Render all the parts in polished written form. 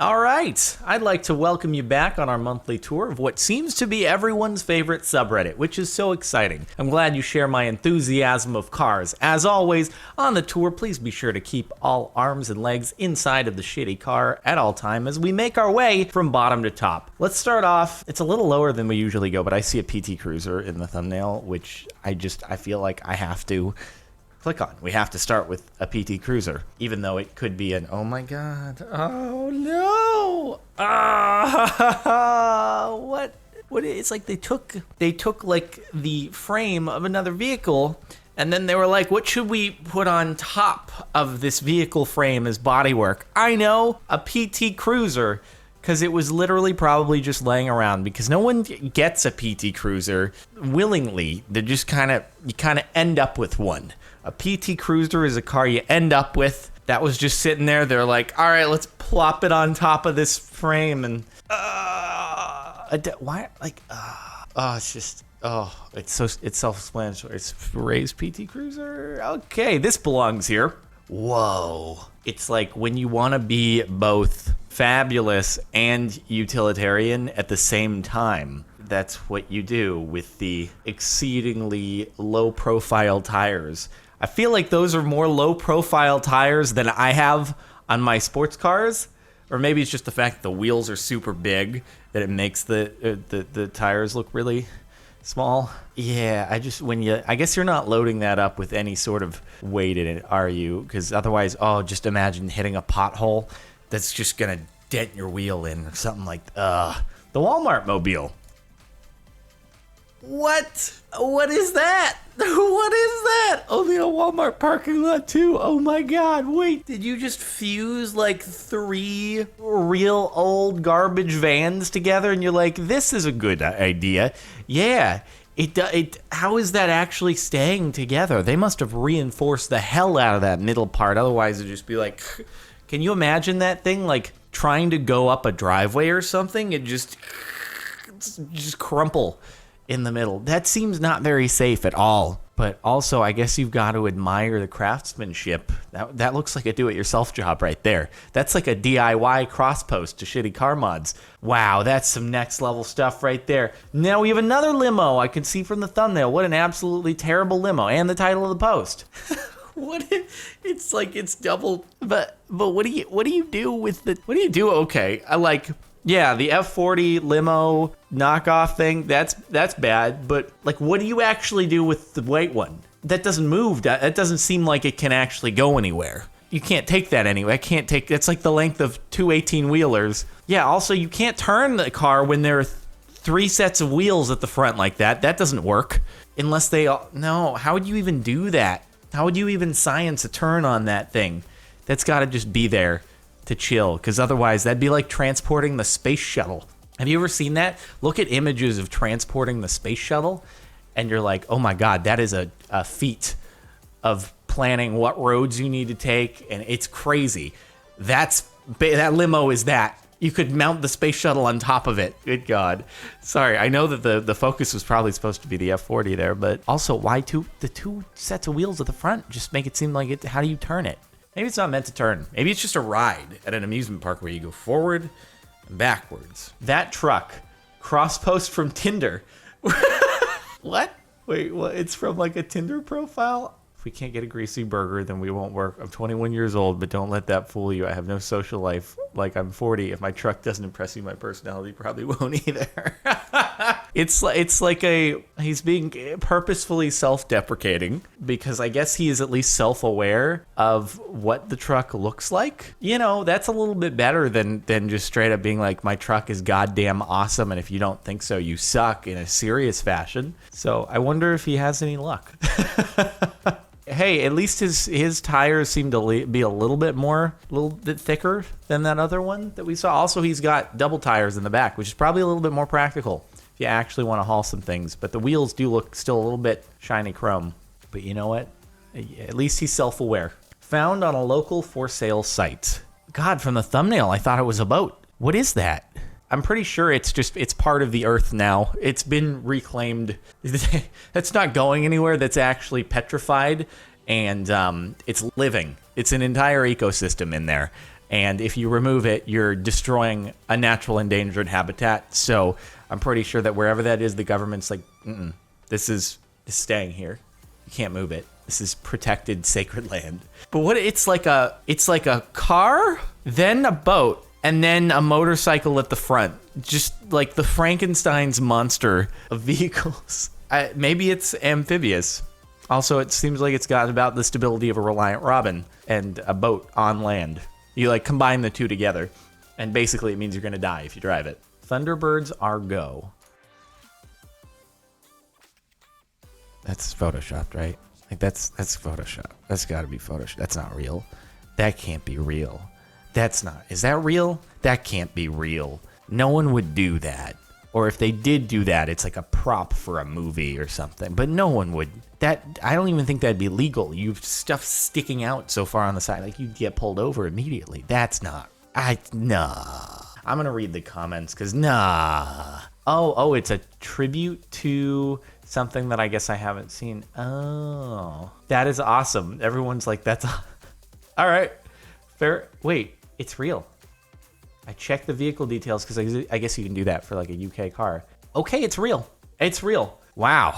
All right, I'd like to welcome you back on our monthly tour of what seems to be everyone's favorite subreddit, which is so exciting. I'm glad you share my enthusiasm of cars. As always, on the tour, please be sure to keep all arms and legs inside of the shitty car at all time as we make our way from bottom to top. Let's start off, it's a little lower than we usually go, but I see a PT Cruiser in the thumbnail, which I feel like I have to click on. We have to start with a PT Cruiser, even though it could be an, oh my god, oh no, what, it's like they took like the frame of another vehicle, and then they were like, what should we put on top of this vehicle frame as bodywork? I know, a PT Cruiser, because it was literally probably just laying around, because no one gets a PT Cruiser willingly. They just you kind of end up with one. A PT Cruiser is a car you end up with that was just sitting there. They're like, all right, let's plop it on top of this frame, and why? Like, it's just, it's self-explanatory. It's Ray's PT Cruiser. Okay, this belongs here. Whoa. It's like when you want to be both fabulous and utilitarian at the same time. That's what you do with the exceedingly low-profile tires. I feel like those are more low-profile tires than I have on my sports cars, or maybe it's just the fact that the wheels are super big that it makes the tires look really small. Yeah, I guess you're not loading that up with any sort of weight in it, are you? Because otherwise, just imagine hitting a pothole that's just gonna dent your wheel in, or something like the Walmart mobile. What? What is that? What is that? Only a Walmart parking lot too. Oh my god, wait. Did you just fuse like 3 real old garbage vans together and you're like, this is a good idea? Yeah. How is that actually staying together? They must have reinforced the hell out of that middle part. Otherwise it'd just be like, can you imagine that thing like trying to go up a driveway or something? It just crumple in the middle. That seems not very safe at all. But also, I guess you've got to admire the craftsmanship. That looks like a do-it-yourself job right there. That's like a DIY Crosspost to shitty car mods. Wow, that's some next level stuff right there. Now we have another limo I can see from the thumbnail. What an absolutely terrible limo. And the title of the post. It's like it's double. But what do you do with the, what do you do? Okay, I like, yeah, the F40 limo knockoff thing, that's bad, but like, what do you actually do with the white one? That doesn't move. That doesn't seem like it can actually go anywhere. You can't take that anyway. It's like the length of 2 18-wheelers. Yeah, also, you can't turn the car when there are 3 sets of wheels at the front like that. That doesn't work. Unless no, how would you even do that? How would you even science a turn on that thing? That's gotta just be there to chill, because otherwise that'd be like transporting the space shuttle. Have you ever seen that? Look at images of transporting the space shuttle, and you're like, oh my god, that is a feat of planning what roads you need to take, and it's crazy. That limo is that. You could mount the space shuttle on top of it. Good god. Sorry, I know that the focus was probably supposed to be the F40 there, but also, why the 2 sets of wheels at the front? Just make it seem like it. How do you turn it? Maybe it's not meant to turn. Maybe it's just a ride at an amusement park where you go forward and backwards. That truck, Crosspost from Tinder. What? Wait, what? It's from like a Tinder profile? If we can't get a greasy burger, then we won't work. I'm 21 years old, but don't let that fool you. I have no social life. Like, I'm 40. If my truck doesn't impress you, my personality probably won't either. It's like he's being purposefully self-deprecating, because I guess he is at least self-aware of what the truck looks like. You know, that's a little bit better than just straight up being like, my truck is goddamn awesome, and if you don't think so, you suck, in a serious fashion. So I wonder if he has any luck. Hey, at least his tires seem to be a little bit thicker than that other one that we saw. Also, he's got double tires in the back, which is probably a little bit more practical if you actually want to haul some things. But the wheels do look still a little bit shiny chrome. But you know what? At least he's self-aware. Found on a local for sale site. God, from the thumbnail, I thought it was a boat. What is that? I'm pretty sure it's part of the earth now. It's been reclaimed. That's not going anywhere. That's actually petrified, and it's living. It's an entire ecosystem in there. And if you remove it, you're destroying a natural endangered habitat. So I'm pretty sure that wherever that is, the government's like, this is staying here. You can't move it. This is protected sacred land. But what it's like a car, then a boat, and then a motorcycle at the front. Just like the Frankenstein's monster of vehicles. Maybe it's amphibious. Also, it seems like it's got about the stability of a Reliant Robin and a boat on land. You like combine the two together, and basically it means you're gonna die if you drive it. Thunderbirds are go. That's photoshopped, right? Like that's Photoshop. That's gotta be Photoshop. That's not real. That can't be real. That's not. Is that real? That can't be real. No one would do that. Or if they did do that, it's like a prop for a movie or something. But no one would. That I don't even think that'd be legal. You've stuff sticking out so far on the side, like you'd get pulled over immediately. That's not. Nah. I'm gonna read the comments because nah. Oh, it's a tribute to something that I guess I haven't seen. Oh, that is awesome. Everyone's like, that's all right. Fair. Wait, it's real. I checked the vehicle details because I guess you can do that for like a UK car. Okay, it's real. It's real. Wow.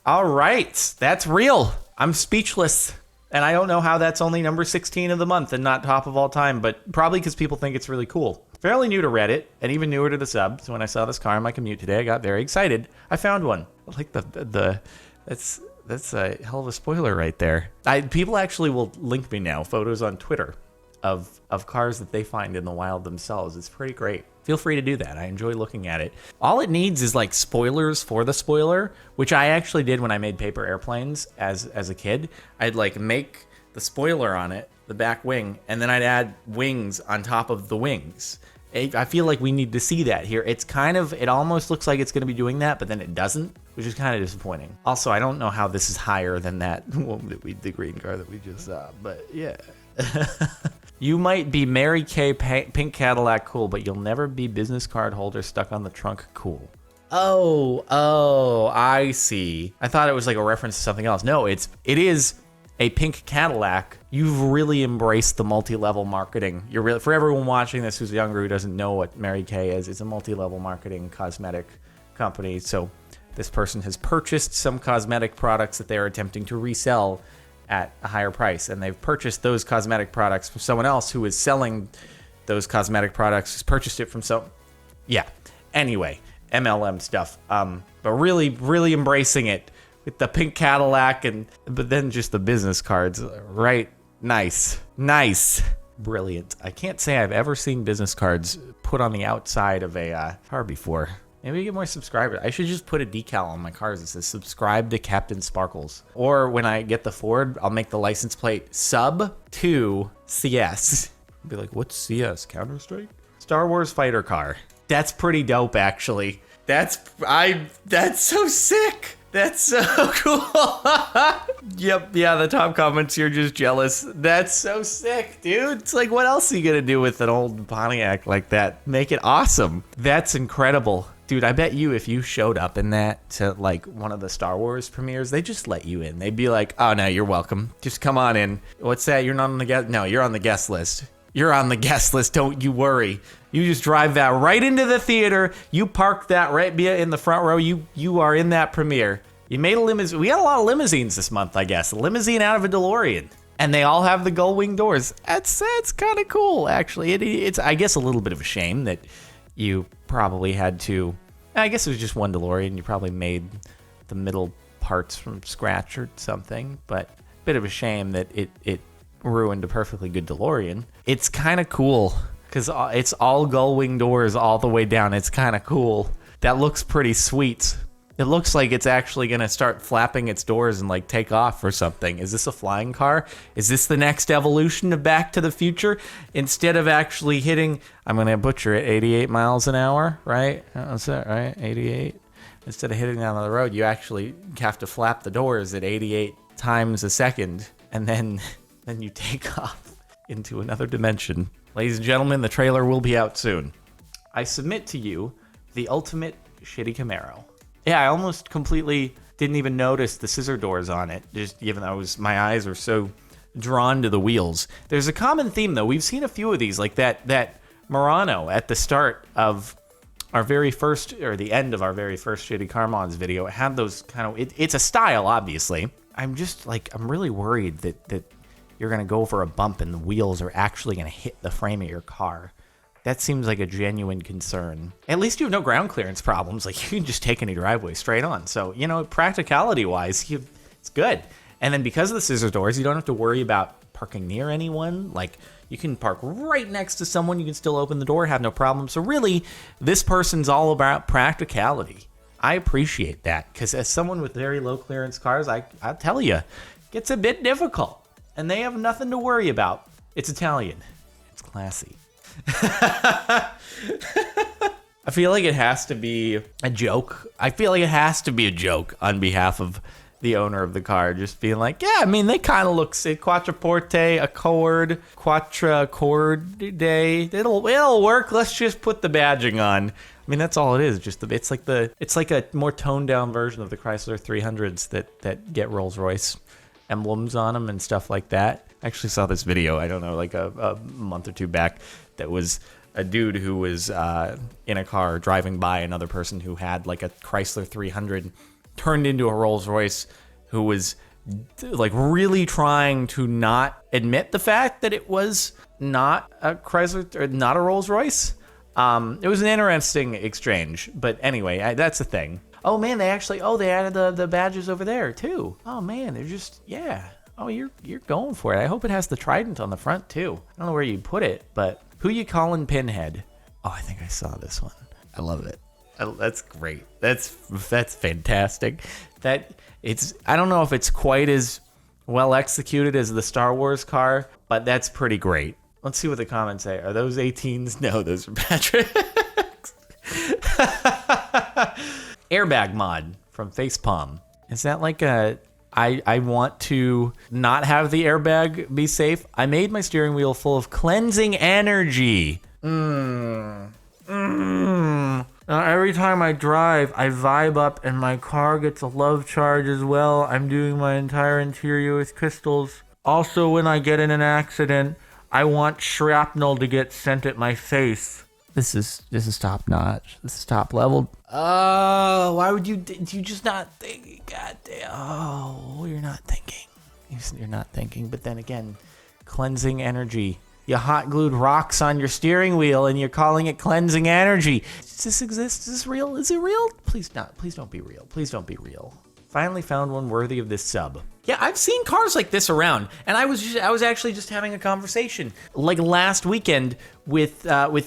All right, that's real. I'm speechless. And I don't know how that's only number 16 of the month and not top of all time, but probably because people think it's really cool. Fairly new to Reddit and even newer to the sub. So when I saw this car on my commute today, I got very excited. I found one. Like that's a hell of a spoiler right there. People actually will link me now photos on Twitter of cars that they find in the wild themselves. It's pretty great. Feel free to do that. I enjoy looking at it. All it needs is like spoilers for the spoiler, which I actually did when I made paper airplanes as a kid. I'd like make the spoiler on it, the back wing, and then I'd add wings on top of the wings. I feel like we need to see that here. It almost looks like it's going to be doing that, but then it doesn't, which is kind of disappointing. Also, I don't know how this is higher than that the green car that we just saw, but yeah. You might be Mary Kay Pink Cadillac cool, but you'll never be business card holder stuck on the trunk cool. Oh, I see. I thought it was like a reference to something else. No, it is a pink Cadillac. You've really embraced the multi-level marketing. For everyone watching this who's younger who doesn't know what Mary Kay is, it's a multi-level marketing cosmetic company. So this person has purchased some cosmetic products that they're attempting to resell at a higher price, and they've purchased those cosmetic products from someone else who is selling those cosmetic products, who's purchased it from anyway, MLM stuff, but really embracing it with the pink Cadillac, but then just the business cards, right? Nice, brilliant. I can't say I've ever seen business cards put on the outside of a car before. Maybe we get more subscribers. I should just put a decal on my cars that says subscribe to CaptainSparklez. Or when I get the Ford, I'll make the license plate sub to CS. I'll be like, what's CS? Counter-Strike? Star Wars fighter car. That's pretty dope, actually. That's so sick. That's so cool. Yep, yeah, the top comments, you're just jealous. That's so sick, dude. It's like, what else are you gonna do with an old Pontiac like that? Make it awesome. That's incredible. Dude, I bet you if you showed up in that to like one of the Star Wars premieres, they just let you in. They'd be like, oh no, you're welcome. Just come on in. What's that? You're not on the guest? No, you're on the guest list. You're on the guest list. Don't you worry. You just drive that right into the theater. You park that right in the front row. You are in that premiere. You made a limousine. We got a lot of limousines this month, I guess. A limousine out of a DeLorean. And they all have the gull wing doors. That's kind of cool, actually. It's, I guess, a little bit of a shame that you probably had to, I guess it was just one DeLorean. You probably made the middle parts from scratch or something. But a bit of a shame that it ruined a perfectly good DeLorean. It's kind of cool because it's all gull wing doors all the way down. It's kind of cool. That looks pretty sweet. It looks like it's actually going to start flapping its doors and like take off or something. Is this a flying car? Is this the next evolution of Back to the Future? Instead of actually hitting, I'm going to butcher it, 88 miles an hour, right? That's that, right? 88. Instead of hitting down the road, you actually have to flap the doors at 88 times a second, and then you take off into another dimension. Ladies and gentlemen, the trailer will be out soon. I submit to you the ultimate shitty Camaro. Yeah, I almost completely didn't even notice the scissor doors on it, just given my eyes were so drawn to the wheels. There's a common theme, though. We've seen a few of these, like that Murano at the start of our very first, or the end of our very first Shitty Car Mods video. It had those kind of, it's a style, obviously. I'm just like, I'm really worried that you're going to go for a bump and the wheels are actually going to hit the frame of your car. That seems like a genuine concern. At least you have no ground clearance problems. Like, you can just take any driveway straight on. So, you know, practicality-wise, it's good. And then because of the scissor doors, you don't have to worry about parking near anyone. Like, you can park right next to someone. You can still open the door, have no problem. So really, this person's all about practicality. I appreciate that, because as someone with very low clearance cars, I'll tell you, it gets a bit difficult. And they have nothing to worry about. It's Italian. It's classy. I feel like it has to be a joke. I feel like it has to be a joke on behalf of the owner of the car, just being like, yeah, I mean, they kind of look sick. Quattroporte, Accord, Quattroporte. It'll work. Let's just put the badging on. I mean, that's all it is. It's like a more toned down version of the Chrysler 300s that get Rolls-Royce emblems on them and stuff like that. I actually saw this video, I don't know, like a month or two back, that was a dude who was in a car driving by another person who had like a Chrysler 300 turned into a Rolls Royce, who was like really trying to not admit the fact that it was not a Chrysler or not a Rolls Royce. It was an interesting exchange, but anyway, that's the thing. Oh man, they added the badges over there too. Oh man, they're just, yeah. Oh, you're going for it. I hope it has the trident on the front too. I don't know where you put it, but who you calling Pinhead? Oh, I think I saw this one. I love it. That's great. That's fantastic. I don't know if it's quite as well executed as the Star Wars car, but that's pretty great. Let's see what the comments say. Are those 18s? No, those are Patrick's. Airbag mod from Facepalm. Is that like I want to not have the airbag be safe? I made my steering wheel full of cleansing energy. Now, every time I drive, I vibe up and my car gets a love charge as well. I'm doing my entire interior with crystals. Also, when I get in an accident, I want shrapnel to get sent at my face. This is top notch. This is top level. Oh, why would you just not think? God damn. Oh, you're not thinking. You're not thinking. But then again, cleansing energy. You hot glued rocks on your steering wheel and you're calling it cleansing energy. Does this exist? Is this real? Is it real? Please not. Please don't be real. Please don't be real. Finally found one worthy of this sub. Yeah, I've seen cars like this around, and I was actually just having a conversation like last weekend with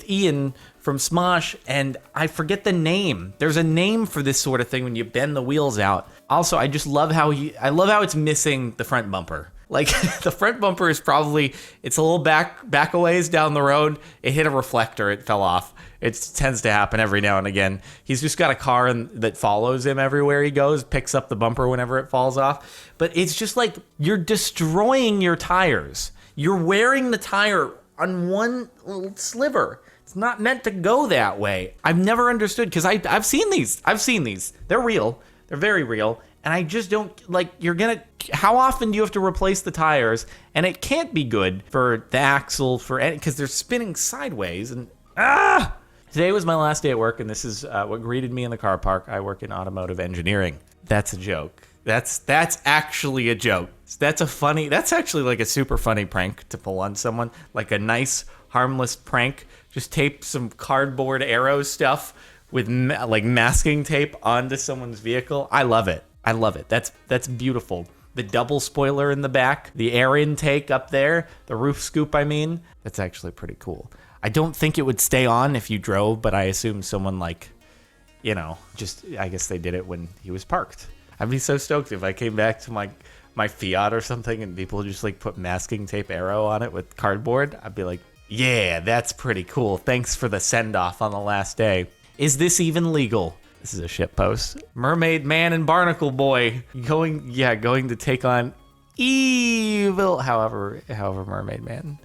Ian from Smosh, and I forget the name. There's a name for this sort of thing when you bend the wheels out. Also, I just love how it's missing the front bumper. Like, the front bumper is probably, it's a little back a ways down the road. It hit a reflector. It fell off. It tends to happen every now and again. He's just got a car that follows him everywhere he goes, picks up the bumper whenever it falls off. But it's just like, you're destroying your tires. You're wearing the tire on one little sliver. It's not meant to go that way. I've never understood, because I've seen these. They're real. They're very real. And I just don't, like, how often do you have to replace the tires? And it can't be good for the axle, because they're spinning sideways. And, Today was my last day at work, and this is what greeted me in the car park. I work in automotive engineering. That's a joke. That's actually a joke. That's actually like a super funny prank to pull on someone. Like a nice, harmless prank. Just tape some cardboard arrow stuff with like masking tape onto someone's vehicle. I love it. That's beautiful. The double spoiler in the back, the air intake up there, the roof scoop, I mean. That's actually pretty cool. I don't think it would stay on if you drove, but I assume someone I guess they did it when he was parked. I'd be so stoked if I came back to my Fiat or something and people just like put masking tape arrow on it with cardboard. I'd be like, yeah, that's pretty cool. Thanks for the send-off on the last day. Is this even legal? This is a shit post. Mermaid Man and Barnacle Boy going to take on evil. However Mermaid Man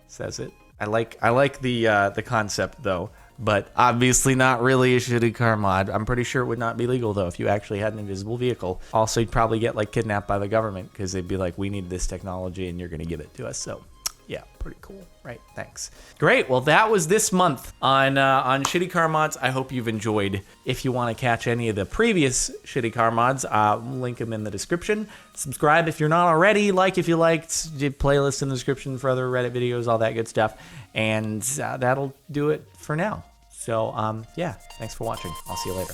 says it. I like the concept though. but obviously not really a shitty car mod. I'm pretty sure it would not be legal though if you actually had an invisible vehicle. Also, you'd probably get like kidnapped by the government because they'd be like, we need this technology and you're going to give it to us. So yeah, pretty cool, right? Thanks. Great. Well, that was this month on shitty car mods. I hope you've enjoyed. If you want to catch any of the previous shitty car mods, link them in the description. Subscribe if you're not already. Like if you liked. Playlist in the description for other Reddit videos, all that good stuff. And that'll do it for now. So yeah, thanks for watching. I'll see you later.